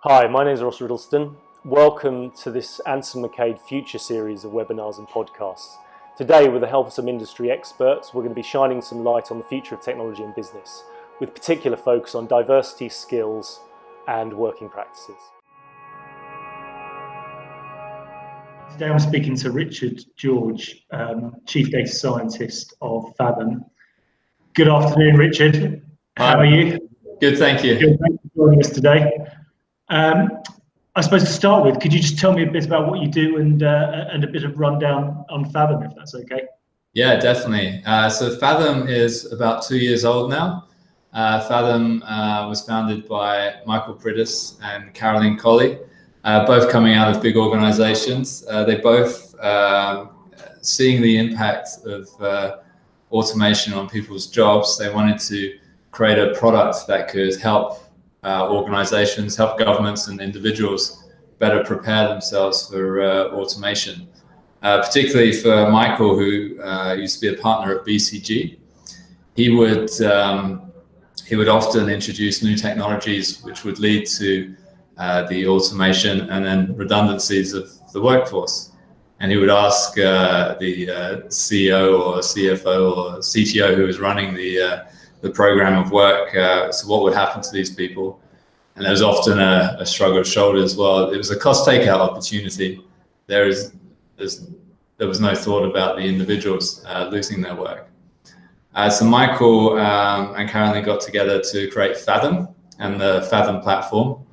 Hi, my name is Ross Riddleston. Welcome to this Anson McCade Future series of webinars and podcasts. Today, with the help of some industry experts, we're going to be shining some light on the future of technology and business, with particular focus on diversity, skills, and working practices. Today I'm speaking to Richard George, Chief Data Scientist of Faethm. Good afternoon, Richard. How are you? Good, thank you. Good, thanks for joining us today. I suppose to start with, could you just tell me a bit about what you do and a bit of rundown on Faethm, if that's okay? Yeah, definitely. So Faethm is about 2 years old now. Faethm was founded by Michael Pridis and Caroline Colley, both coming out of big organizations. They both seeing the impact of automation on people's jobs. They wanted to create a product that could help organizations, help governments and individuals better prepare themselves for automation. Particularly for Michael, who used to be a partner at BCG. He would often introduce new technologies which would lead to the automation and then redundancies of the workforce. And he would ask the CEO or CFO or CTO who was running the program of work, so what would happen to these people? And there was often a shrug of shoulders. Well, it was a cost takeout opportunity. There was no thought about the individuals losing their work. So Michael and Caroline got together to create Faethm and the Faethm platform.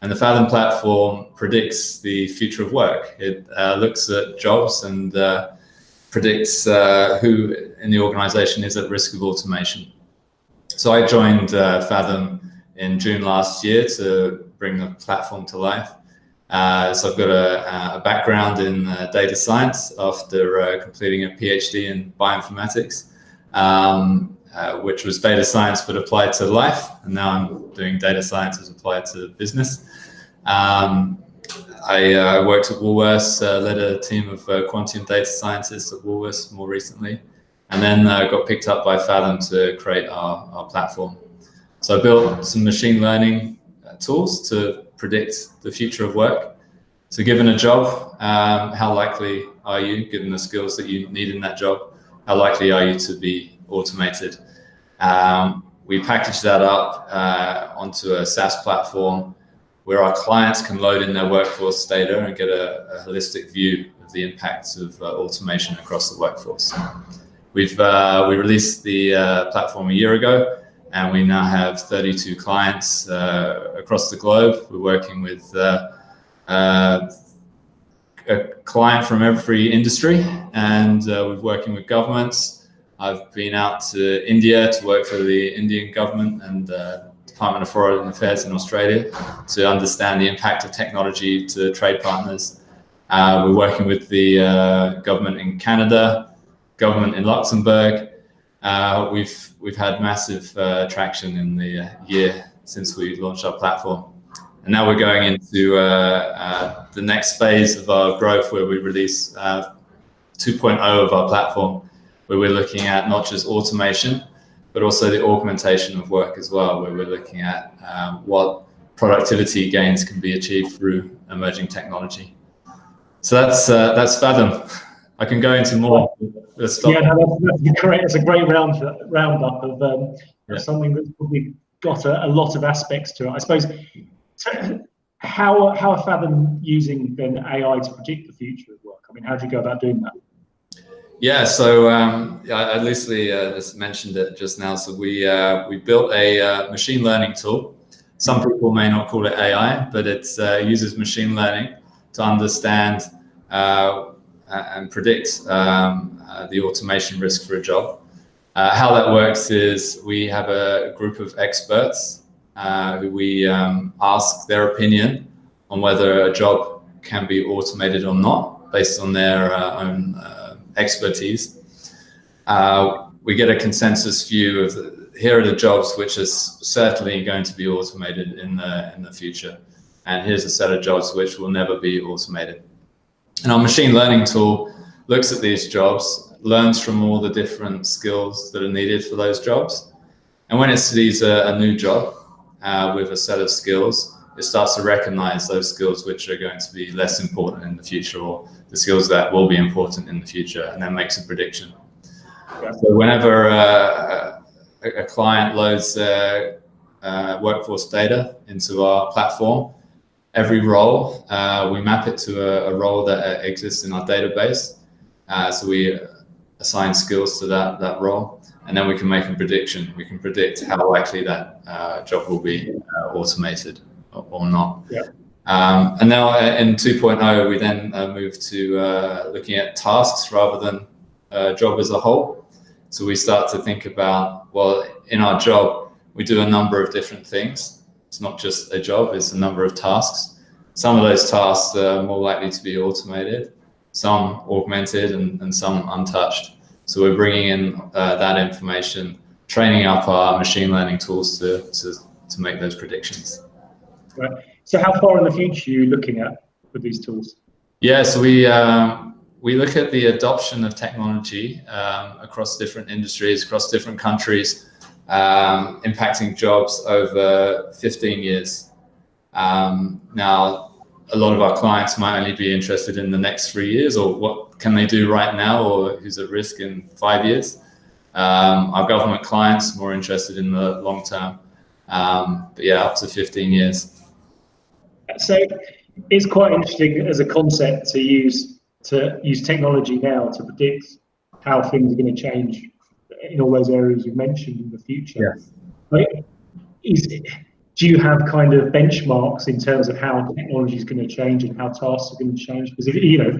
And the Faethm platform predicts the future of work. It looks at jobs and predicts who in the organization is at risk of automation. So I joined Faethm in June last year to bring the platform to life. So I've got a background in data science after completing a PhD in bioinformatics, which was data science but applied to life. And now I'm doing data science as applied to business. I worked at Woolworths, led a team of quantum data scientists at Woolworths more recently, and then got picked up by Faethm to create our platform. So I built some machine learning tools to predict the future of work. So given a job, how likely are you, given the skills that you need in that job, how likely are you to be automated? We package that up onto a SaaS platform where our clients can load in their workforce data and get a holistic view of the impacts of automation across the workforce. We released the platform a year ago, and we now have 32 clients across the globe. We're working with a client from every industry, and we're working with governments. I've been out to India to work for the Indian government and Department of Foreign Affairs in Australia to understand the impact of technology to trade partners. We're working with the government in Canada, government in Luxembourg. We've had massive traction in the year since we launched our platform. And now we're going into the next phase of our growth, where we release 2.0 of our platform, where we're looking at not just automation, but also the augmentation of work as well, where we're looking at what productivity gains can be achieved through emerging technology. So that's Faethm. I can go into more. Yeah, no, that's great. It's a great roundup of something that's probably got a lot of aspects to it. I suppose, so how are Faethm using then AI to predict the future of work? I mean, how do you go about doing that? Yeah, so I loosely just mentioned it just now. So we built a machine learning tool. Some people may not call it AI, but it uses machine learning to understand and predict the automation risk for a job. How that works is we have a group of experts who we ask their opinion on whether a job can be automated or not, based on their own expertise. We get a consensus view of here are the jobs which are certainly going to be automated in the future, and here's a set of jobs which will never be automated. And our machine learning tool looks at these jobs, learns from all the different skills that are needed for those jobs, And when it sees a new job with a set of skills, it starts to recognize those skills which are going to be less important in the future, or the skills that will be important in the future, and then makes a prediction. Yeah. So whenever a client loads their workforce data into our platform, every role, we map it to a role that exists in our database. So we assign skills to that role, and then we can make a prediction. We can predict how likely that job will be automated or not. Yeah. And now in 2.0, we then move to looking at tasks rather than job as a whole. So we start to think about, well, in our job, we do a number of different things. It's not just a job, it's a number of tasks. Some of those tasks are more likely to be automated, some augmented, and some untouched. So we're bringing in that information, training up our machine learning tools to make those predictions. Right. So how far in the future are you looking at with these tools? Yeah, so we look at the adoption of technology across different industries, across different countries, impacting jobs over 15 years. Now, a lot of our clients might only be interested in the next 3 years, or what can they do right now, or who's at risk in 5 years. Our government clients more interested in the long term, but yeah, up to 15 years. So it's quite interesting as a concept to use technology now to predict how things are going to change in all those areas you've mentioned in the future. Yeah. Right? Do you have kind of benchmarks in terms of how technology is going to change and how tasks are going to change? Because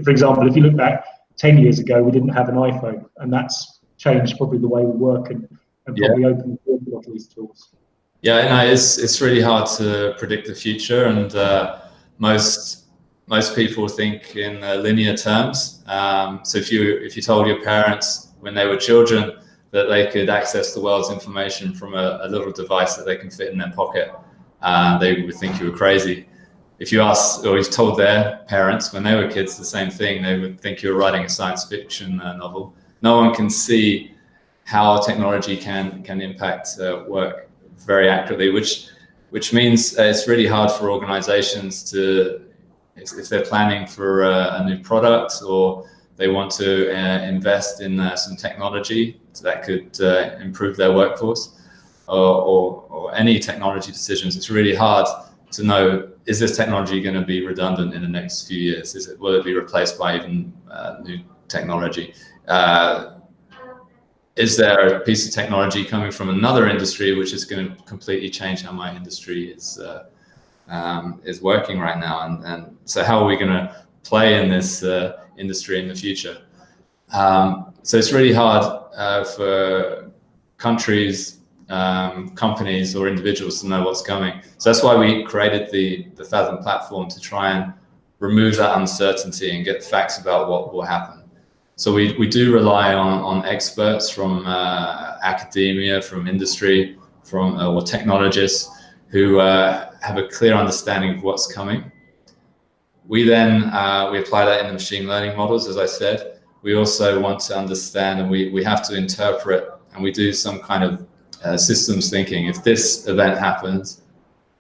for example, if you look back 10 years ago, we didn't have an iPhone, and that's changed probably the way we work and probably opened the door for a lot of these tools. Yeah, no, it's really hard to predict the future, and most people think in linear terms. So if you told your parents when they were children that they could access the world's information from a little device that they can fit in their pocket, they would think you were crazy. If you asked, or you told their parents when they were kids the same thing, they would think you were writing a science fiction novel. No one can see how technology can impact work very accurately, which means it's really hard for organizations to, if they're planning for a new product, or they want to invest in some technology that could improve their workforce, or any technology decisions, it's really hard to know, is this technology going to be redundant in the next few years? Will it be replaced by even new technology? Is there a piece of technology coming from another industry which is going to completely change how my industry is working right now? And so how are we going to play in this industry in the future? So it's really hard for countries, companies, or individuals to know what's coming. So that's why we created the Faethm platform, to try and remove that uncertainty and get facts about what will happen. So we do rely on experts from academia, from industry, or technologists who have a clear understanding of what's coming. We then we apply that in the machine learning models, as I said. We also want to understand, and we have to interpret, and we do some kind of systems thinking. If this event happens,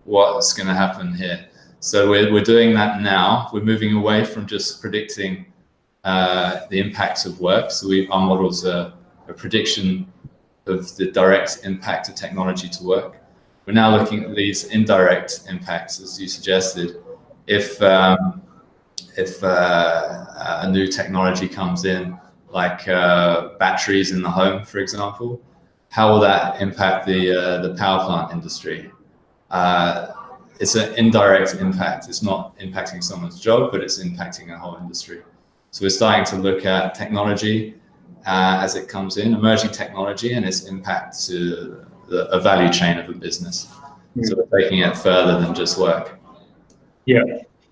what's going to happen here? So we're doing that now. We're moving away from just predicting the impacts of work. So our models are a prediction of the direct impact of technology to work. We're now looking at these indirect impacts, as you suggested. If a new technology comes in, like batteries in the home, for example, how will that impact the power plant industry? It's an indirect impact. It's not impacting someone's job, but it's impacting a whole industry. So we're starting to look at technology as it comes in, emerging technology, and its impact to a value chain of a business. So we're taking it further than just work. Yeah.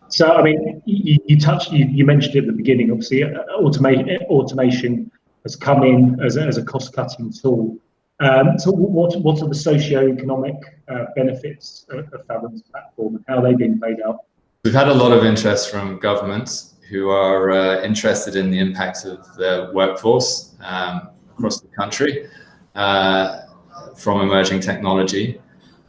So I mean, you mentioned it at the beginning. Obviously, automation has come in as a cost-cutting tool. So what are the socio-economic benefits of Faethm's platform, and how are they being played out? We've had a lot of interest from governments who are interested in the impact of their workforce across the country. from emerging technology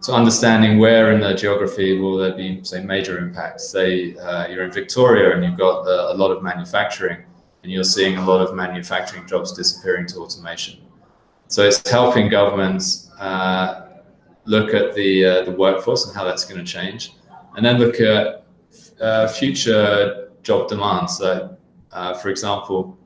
to understanding where in the geography will there be, say, major impacts. Say you're in Victoria and you've got a lot of manufacturing, and you're seeing a lot of manufacturing jobs disappearing to automation. So it's helping governments look at the workforce and how that's going to change, and then look at future job demands. So, for example,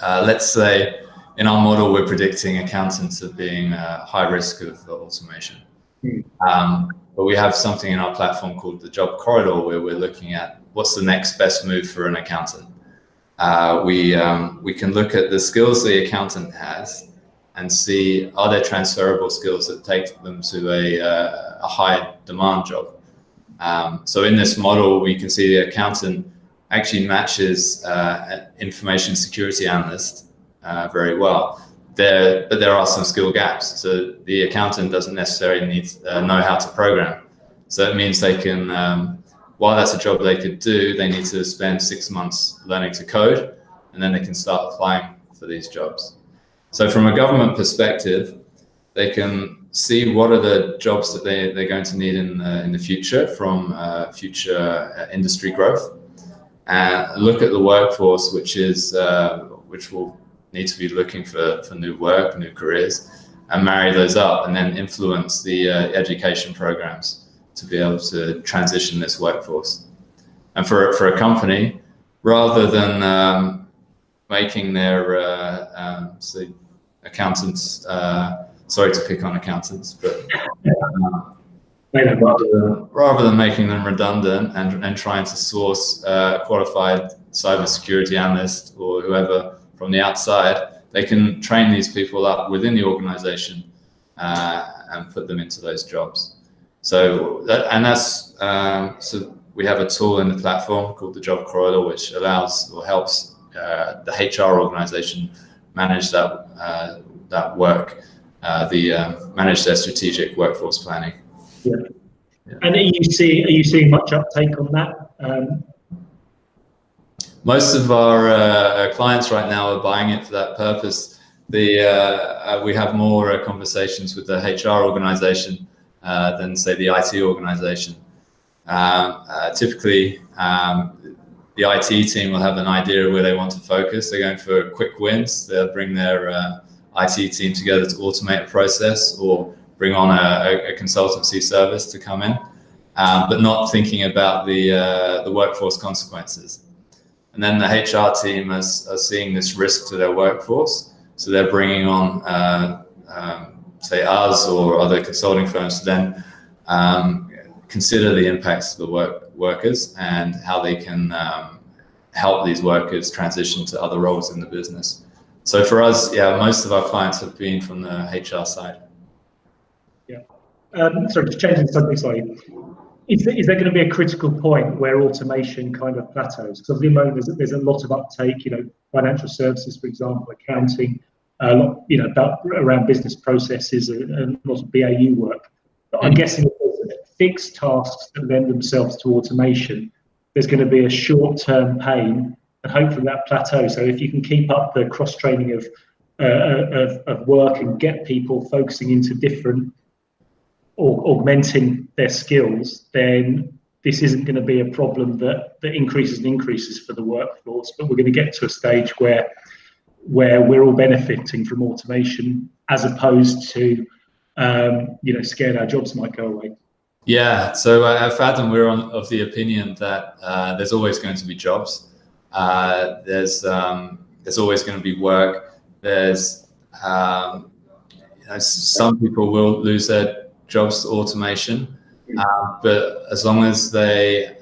let's say in our model we're predicting accountants as being high risk of automation. But we have something in our platform called the job corridor, where we're looking at what's the next best move for an accountant. We can look at the skills the accountant has and see, are there transferable skills that take them to a high demand job. So in this model, we can see the accountant actually matches information security analyst very well. But there are some skill gaps. So the accountant doesn't necessarily need know how to program. So it means they can, while that's a job they could do, they need to spend 6 months learning to code, and then they can start applying for these jobs. So from a government perspective, they can see what are the jobs that they're going to need in the future from future industry growth, and look at the workforce, which will need to be looking for new work, new careers, and marry those up, and then influence the education programs to be able to transition this workforce. And for a company, rather than making their say accountants, sorry to pick on accountants, but rather than making them redundant and trying to source a qualified cybersecurity analyst or whoever from the outside, they can train these people up within the organization and put them into those jobs. So so we have a tool in the platform called the Job Corridor, which allows or helps the HR organization manage that work, manage their strategic workforce planning. Yeah. And are you seeing much uptake on that? Most of our clients right now are buying it for that purpose. We have more conversations with the HR organization than, say, the IT organization. Typically, the IT team will have an idea of where they want to focus. They're going for quick wins. They'll bring their IT team together to automate a process or bring on a consultancy service to come in, but not thinking about the workforce consequences. And then the HR team are seeing this risk to their workforce, so they're bringing on, say, us or other consulting firms to then consider the impacts to the workers and how they can help these workers transition to other roles in the business. So for us, yeah, most of our clients have been from the HR side. Yeah. Sorry, just changing the subject slightly. Is there going to be a critical point where automation kind of plateaus? Because at the moment there's a lot of uptake, financial services, for example, accounting, a lot, around business processes and a lot of BAU work. But I'm guessing if there's fixed tasks that lend themselves to automation, there's going to be a short-term pain and hopefully that plateau. So if you can keep up the cross-training of work and get people focusing into different or augmenting their skills, then this isn't going to be a problem that increases and increases for the workforce. But we're going to get to a stage where we're all benefiting from automation, as opposed to scared our jobs might go away. Yeah, so at Faethm, we're of the opinion that there's always going to be jobs. There's always going to be work. There's some people will lose their jobs to automation, but as long as they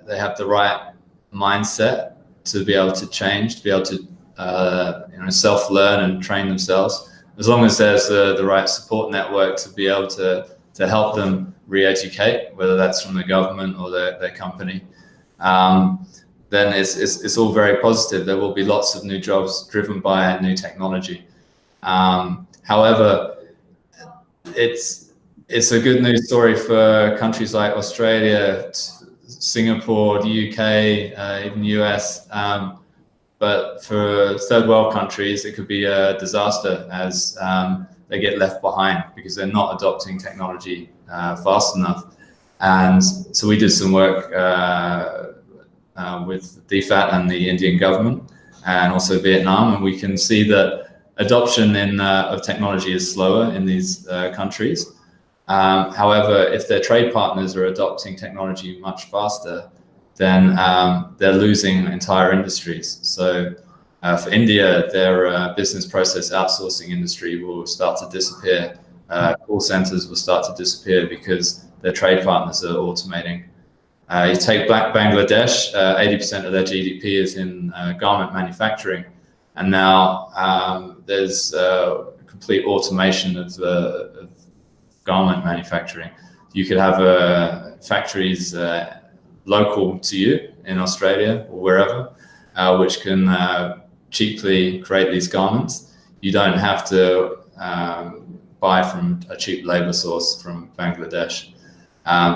have the right mindset to be able to change, to be able to self-learn and train themselves, as long as there's the right support network to be able to help them re-educate, whether that's from the government or their company, then it's all very positive. There will be lots of new jobs driven by new technology. However, it's a good news story for countries like Australia, Singapore, the UK, even the US. But for third world countries, it could be a disaster as they get left behind because they're not adopting technology fast enough. And so we did some work with DFAT and the Indian government, and also Vietnam, and we can see that adoption of technology is slower in these countries. However, if their trade partners are adopting technology much faster, then they're losing entire industries. So for India, their business process outsourcing industry will start to disappear. Call centers will start to disappear because their trade partners are automating. You take Bangladesh, 80% of their GDP is in garment manufacturing, and now there's complete automation of garment manufacturing. You could have factories local to you in Australia or wherever, which can cheaply create these garments. You don't have to buy from a cheap labor source from Bangladesh.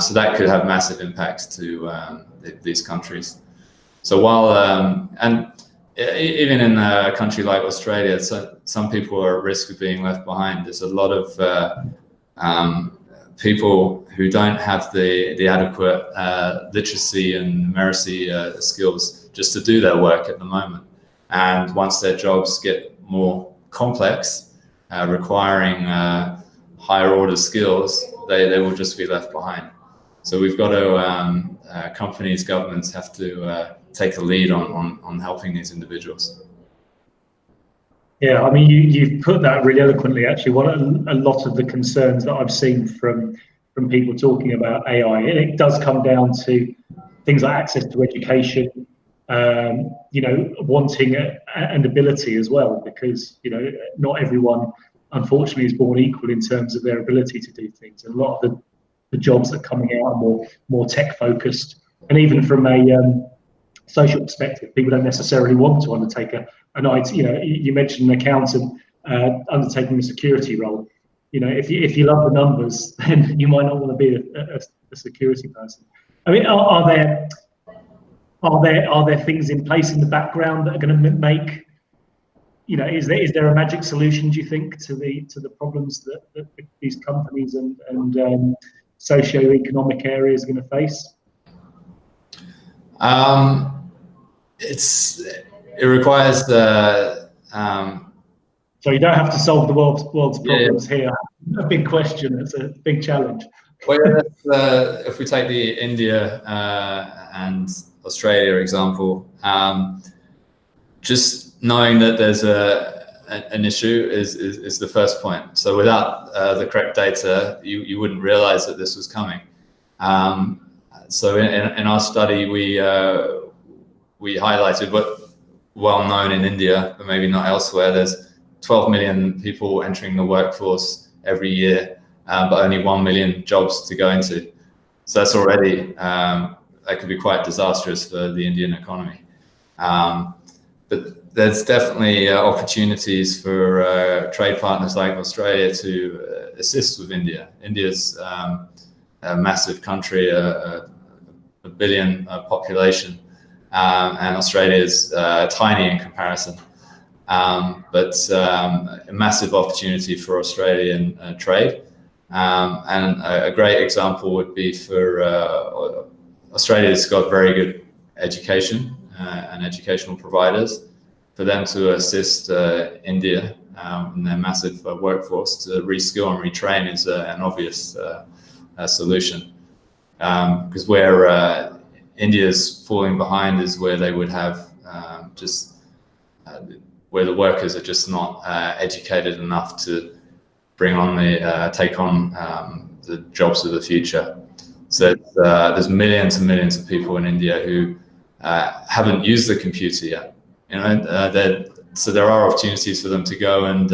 So that could have massive impacts to these countries. So while, and even in a country like Australia, some people are at risk of being left behind. There's a lot of people who don't have the adequate literacy and numeracy skills just to do their work at the moment. And once their jobs get more complex, requiring higher order skills, they will just be left behind. So we've got to, companies, governments have to take a lead on helping these individuals. Yeah, I mean, you've put that really eloquently, actually. A lot of the concerns that I've seen from people talking about AI, and it does come down to things like access to education, wanting and ability as well, because, not everyone, unfortunately, is born equal in terms of their ability to do things. And a lot of the jobs that are coming out are more tech focused, and even from a social perspective, people don't necessarily want to undertake an IT. You mentioned an accountant undertaking a security role. If you love the numbers, then you might not want to be a security person. I mean, are there things in place in the background that are going to make, is there a magic solution, do you think, to the problems that these companies and socio-economic areas are going to face? It requires so you don't have to solve the world's problems here. A big question. It's a big challenge. Well, if we take the India and Australia example, just knowing that there's an issue is the first point. So without the correct data, you wouldn't realize that this was coming. So in our study, we highlighted what well known in India, but maybe not elsewhere. There's 12 million people entering the workforce every year, but only 1 million jobs to go into. So that's already, that could be quite disastrous for the Indian economy. But there's definitely opportunities for trade partners like Australia to assist with India. India's a massive country, a billion population, and Australia is tiny in comparison. But a massive opportunity for Australian trade. And a great example would be for Australia's got very good education and educational providers. For them to assist India in their massive workforce to reskill and retrain is an obvious solution. Because where India's falling behind is where they would have where the workers are just not educated enough to bring on take on the jobs of the future. So there's millions and millions of people in India who haven't used the computer yet. So there are opportunities for them to go and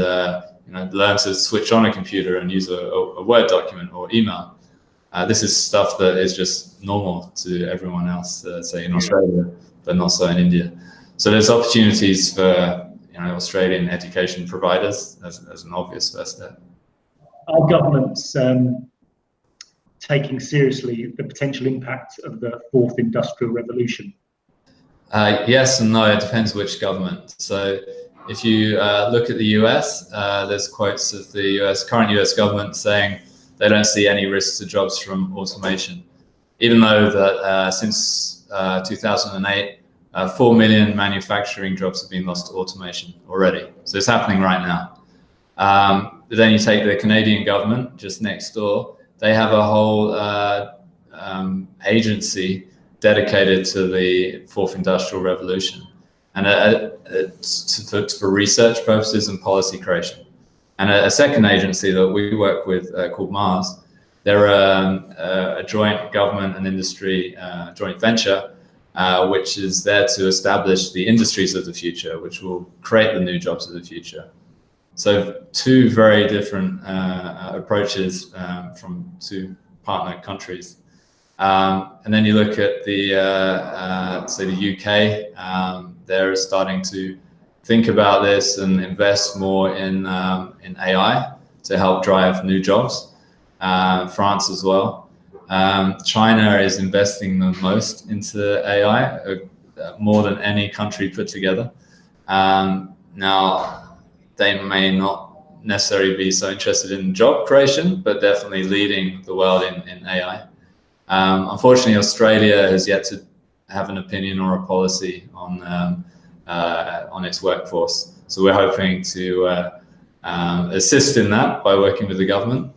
learn to switch on a computer and use a Word document or email. This is stuff that is just normal to everyone else, say in Australia, but not so in India. So there's opportunities for Australian education providers as an obvious first step. Are governments taking seriously the potential impact of the fourth industrial revolution? Yes and no, it depends which government. So If you look at the US, there's quotes of the current US government saying they don't see any risks to jobs from automation, even though that since 2008, 4 million manufacturing jobs have been lost to automation already. So it's happening right now. But then you take the Canadian government just next door, they have a whole agency dedicated to the fourth industrial revolution, and for research purposes and policy creation. And a second agency that we work with called Mars, they're a joint government and industry joint venture, which is there to establish the industries of the future, which will create the new jobs of the future. So two very different approaches from two partner countries. And then you look at the, say the UK, they're starting to think about this and invest more in AI to help drive new jobs. France as well. China is investing the most into AI, more than any country put together. Now, they may not necessarily be so interested in job creation, but definitely leading the world in AI. Unfortunately, Australia has yet to have an opinion or a policy on its workforce. So we're hoping to assist in that by working with the government.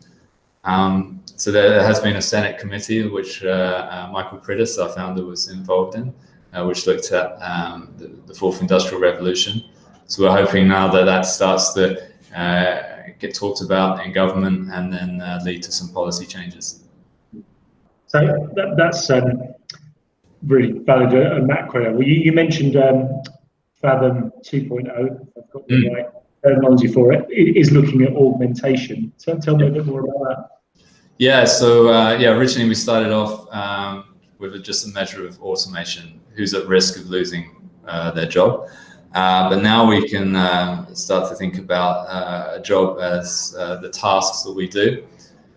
So there has been a Senate committee which Michael Pridis, our founder, was involved in, which looked at the fourth industrial revolution. So we're hoping now that that starts to get talked about in government and then lead to some policy changes. So that's really valid a macro. Well, you mentioned Faethm 2.0, if I've got the right terminology for it, is looking at augmentation. So tell me a bit more about that. Yeah, so originally we started off with just a measure of automation, who's at risk of losing their job. But now we can start to think about a job as the tasks that we do.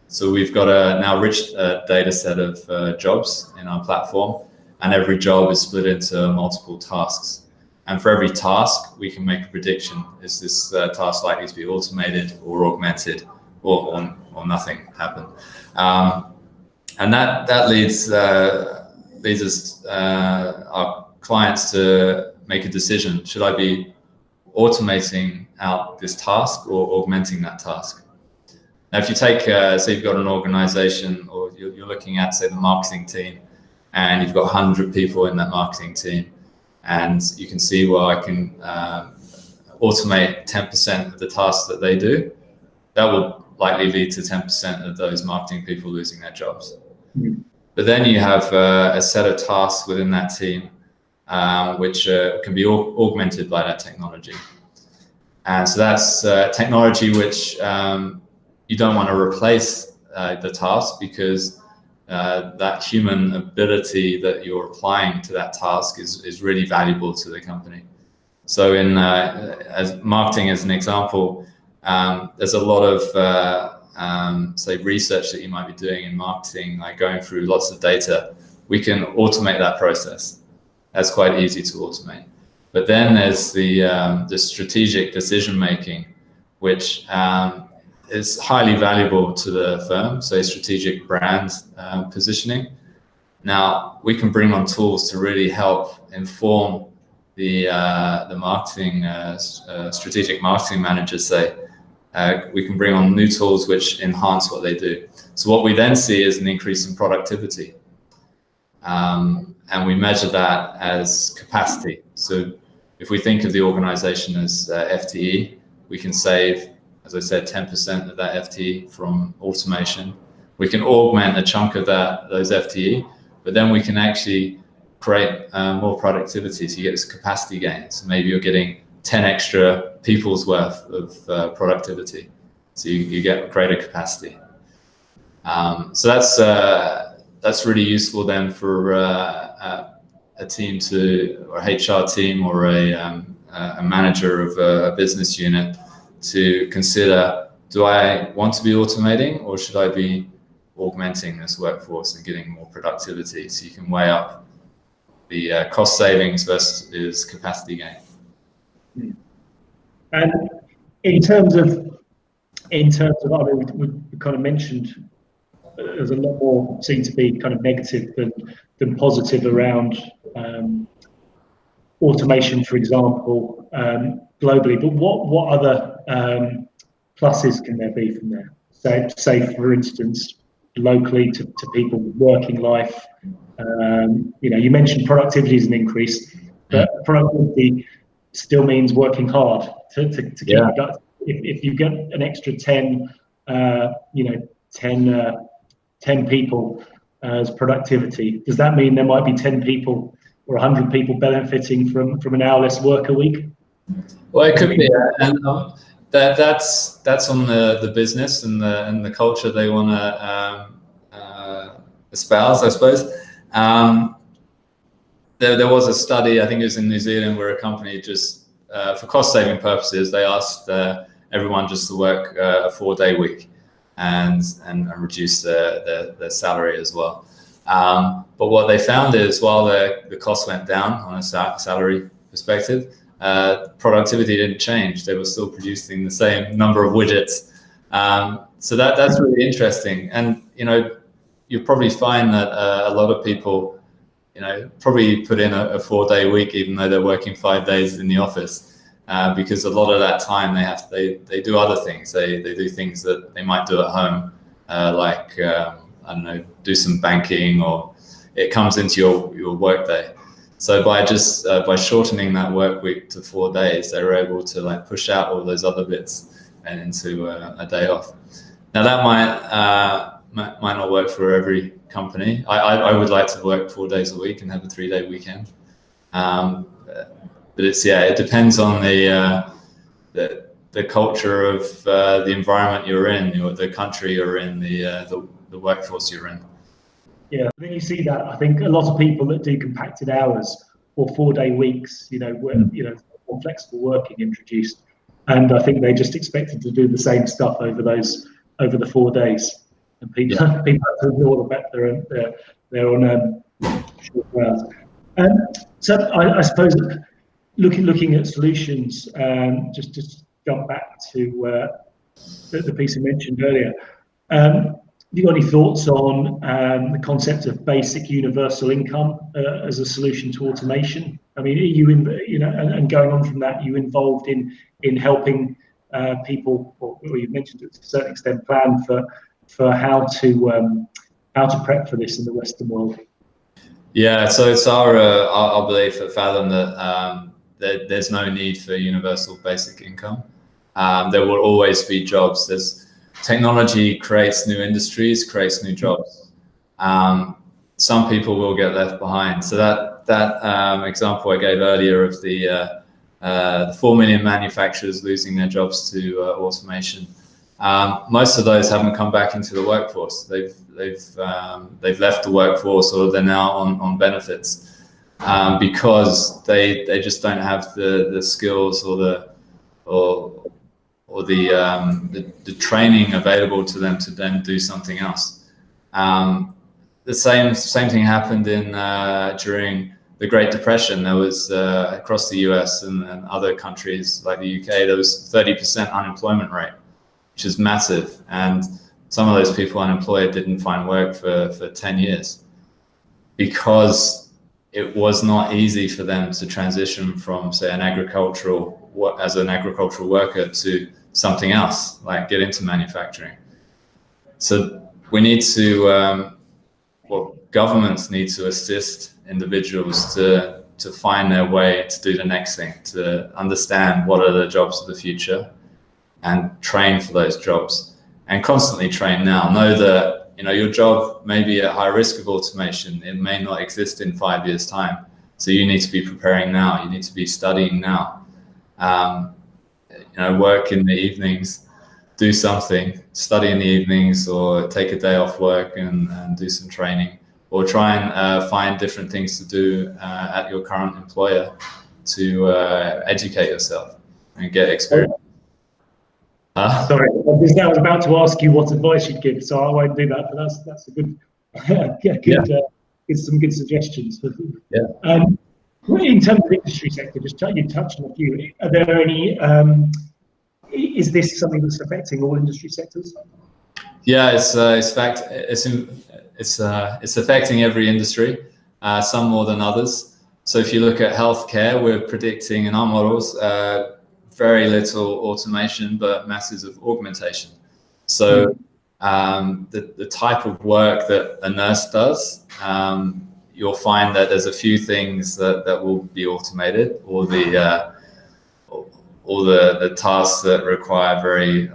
So we've got a now rich data set of jobs in our platform, and every job is split into multiple tasks. And for every task, we can make a prediction. Is this task likely to be automated or augmented, or nothing happen? And that leads us, our clients, to make a decision. Should I be automating out this task or augmenting that task? Now, if you take, say you've got an organization, or you're looking at, say, the marketing team, and you've got 100 people in that marketing team, and you can see, well, I can automate 10% of the tasks that they do, that will likely lead to 10% of those marketing people losing their jobs. But then you have a set of tasks within that team which can be augmented by that technology. And so that's technology which you don't want to replace the task, because that human ability that you're applying to that task is really valuable to the company. So in as marketing, as an example, there's a lot of say research that you might be doing in marketing, like going through lots of data. We can automate that process. That's quite easy to automate. But then there's the strategic decision making, which is highly valuable to the firm, so strategic brand positioning. Now, we can bring on tools to really help inform the marketing, strategic marketing managers, say. We can bring on new tools which enhance what they do. So what we then see is an increase in productivity. And we measure that as capacity. So if we think of the organization as FTE, we can save, as I said, 10% of that FTE from automation. We can augment a chunk of those FTE, but then we can actually create more productivity. So you get this capacity gain. So maybe you're getting 10 extra people's worth of productivity. So you get greater capacity. So that's really useful then for a team or HR team, or a manager of a business unit to consider, do I want to be automating, or should I be augmenting this workforce and getting more productivity? So you can weigh up the cost savings versus capacity gain. And in terms of, I mean, we kind of mentioned there's a lot more seem to be kind of negative than positive around automation, for example, globally. But what other pluses can there be from there? Say for instance, locally to people working life. You mentioned productivity is an increase, but productivity still means working hard to keep it up. If you get an extra 10 people as productivity, does that mean there might be 10 people or 100 people benefiting from an hour less work a week? Well, it could be, and that's on the business and the culture they want to espouse, I suppose. There was a study, I think it was in New Zealand, where a company just, for cost-saving purposes, they asked everyone just to work a 4-day week and reduce their salary as well. But what they found is, while the cost went down on a salary perspective, productivity didn't change. They were still producing the same number of widgets. So that's really interesting. And you'll probably find that a lot of people probably put in a 4-day week, even though they're working 5 days in the office, because a lot of that time they do other things. They do things that they might do at home, like I don't know, do some banking, or it comes into your work day. So by shortening that work week to 4 days, they were able to push out all those other bits and into a day off. Now that might not work for every company. I would like to work 4 days a week and have a 3-day weekend. But it depends on the culture of the environment you're in, the country you're in, the workforce you're in. Yeah, I think you see that. I think a lot of people that do compacted hours or 4-day weeks, more flexible working introduced, and I think they just expected to do the same stuff over the 4 days, and people have to ignore the fact they're on short hours. So I suppose looking at solutions, just jump back to the piece you mentioned earlier. Have you got any thoughts on the concept of basic universal income as a solution to automation? I mean, are you and going on from that, are you involved in helping people, or you mentioned it to a certain extent, plan for how to prep for this in the Western world? Yeah, so it's our belief at Faethm that there's no need for universal basic income. There will always be jobs. Technology creates new industries, creates new jobs. Some people will get left behind. So that example I gave earlier of the 4 million manufacturers losing their jobs to automation, most of those haven't come back into the workforce. They've left the workforce, or they're now on benefits because they just don't have the skills or the training available to them to then do something else. The same thing happened during the Great Depression. There was across the US and other countries like the UK, there was 30% unemployment rate, which is massive. And some of those people unemployed didn't find work for 10 years because it was not easy for them to transition from, say, an agricultural worker to something else, like get into manufacturing. So we need to, governments need to assist individuals to find their way to do the next thing, to understand what are the jobs of the future and train for those jobs, and constantly train now. Know that your job may be at high risk of automation. It may not exist in 5 years' time. So you need to be preparing now. You need to be studying now. Work in the evenings, do something, study in the evenings, or take a day off work and do some training, or try and find different things to do at your current employer to educate yourself and get experience. Sorry, I was about to ask you what advice you'd give, so I won't do that. But that's a good, some good suggestions. Yeah. In terms of industry sector, you touched on a few. Are there any? Is this something that's affecting all industry sectors? Yeah, it's affecting every industry, some more than others. So if you look at healthcare, we're predicting in our models very little automation, but masses of augmentation. So the type of work that a nurse does, you'll find that there's a few things that will be automated, or the tasks that require very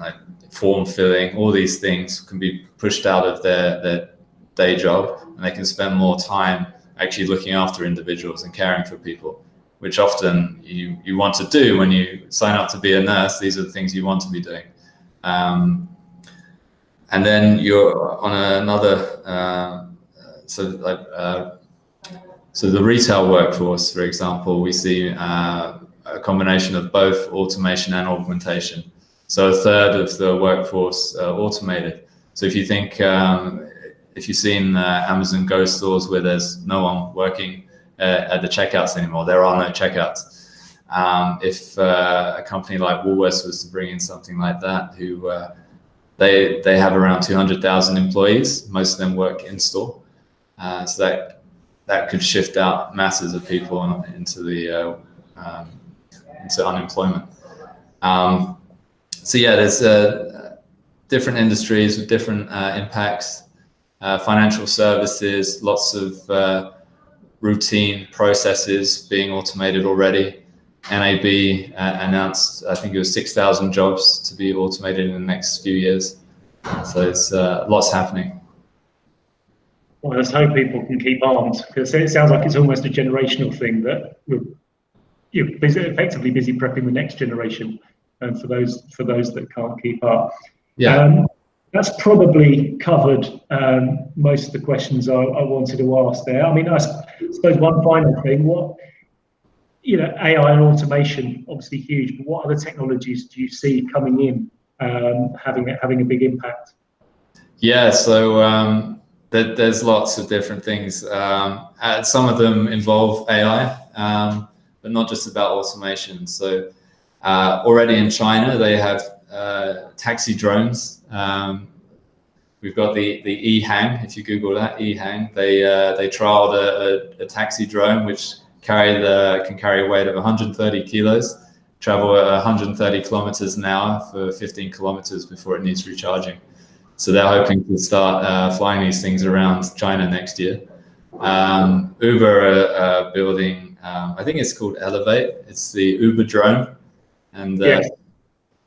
form filling, all these things can be pushed out of their day job, and they can spend more time actually looking after individuals and caring for people, which often you want to do when you sign up to be a nurse. These are the things you want to be doing. And then you're on another, so the retail workforce, for example, we see a combination of both automation and augmentation. So a third of the workforce automated. So if you think, if you've seen Amazon Go stores where there's no one working at the checkouts anymore, there are no checkouts. If a company like Woolworths was to bring in something like that, who they have around 200,000 employees, most of them work in store, so that could shift out masses of people into unemployment. So yeah, there's different industries with different impacts. Financial services, lots of routine processes being automated already. NAB announced, I think it was 6,000 jobs to be automated in the next few years. So it's lots happening. Well, let's hope people can keep armed, because it sounds like it's almost a generational thing that you're effectively busy prepping the next generation, and for those that can't keep up. Yeah. That's probably covered most of the questions I wanted to ask there. I mean, I suppose one final thing, AI and automation, obviously huge, but what other technologies do you see coming in having a big impact? Yeah, so there's lots of different things. Some of them involve AI, but not just about automation. So already in China, they have taxi drones. We've got the E-Hang. If you Google that, E-Hang, they trialed a taxi drone which can carry a weight of 130 kilos, travel at 130 kilometers an hour for 15 kilometers before it needs recharging. So they're hoping to start flying these things around China next year. Uber are building, I think it's called Elevate. It's the Uber drone, and Yes.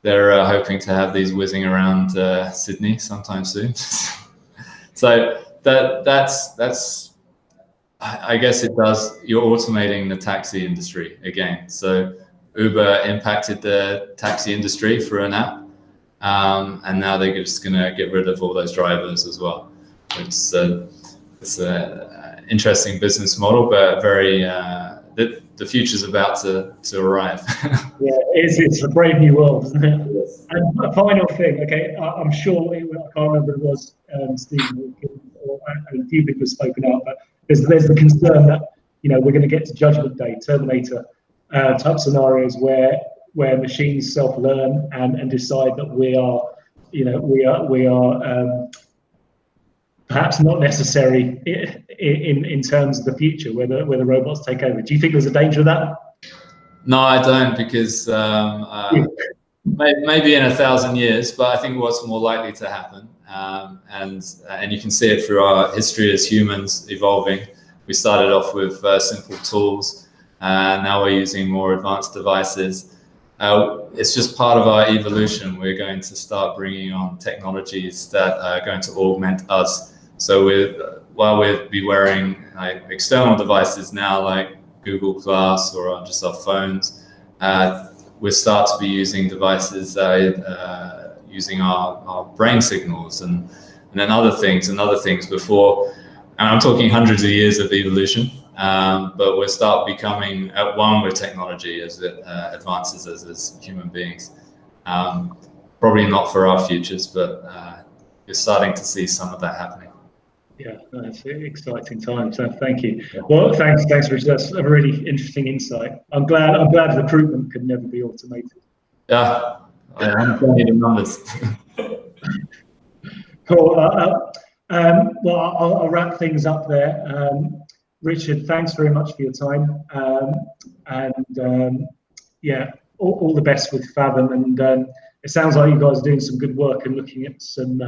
they're hoping to have these whizzing around Sydney sometime soon. So that's I guess it does. You're automating the taxi industry again. So Uber impacted the taxi industry through an app, and now they're just going to get rid of all those drivers as well. It's an interesting business model, but very the future's about to arrive. Yeah, it's a brave new world, isn't it? Yes. And a final thing, okay, I'm sure I can't remember if it was Stephen or a few people have spoken out, but there's the concern that we're going to get to Judgment Day, Terminator type scenarios where machines self-learn and decide that we are perhaps not necessary in terms of the future, where the robots take over. Do you think there's a danger of that? No, I don't, because maybe in 1,000 years, but I think what's more likely to happen, and you can see it through our history as humans evolving. We started off with simple tools, now we're using more advanced devices. It's just part of our evolution. We're going to start bringing on technologies that are going to augment us. So while we'll be wearing external devices now, like Google Glass or just our phones, we'll start to be using devices using our brain signals and then other things before. And I'm talking hundreds of years of evolution, but we'll start becoming at one with technology as it advances as human beings. Probably not for our futures, but you're starting to see some of that happening. Yeah, that's an exciting time. So thank you. Well, thanks, Richard. That's a really interesting insight. I'm glad recruitment could never be automated. Yeah, I understand the numbers. Cool. Well, I'll wrap things up there. Richard, thanks very much for your time. Yeah, all the best with Faethm. And it sounds like you guys are doing some good work and looking at some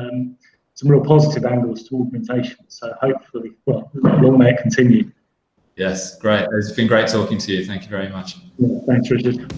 real positive angles to augmentation. So hopefully, well, long may it continue. Yes, great. It's been great talking to you. Thank you very much. Yeah, thanks, Richard.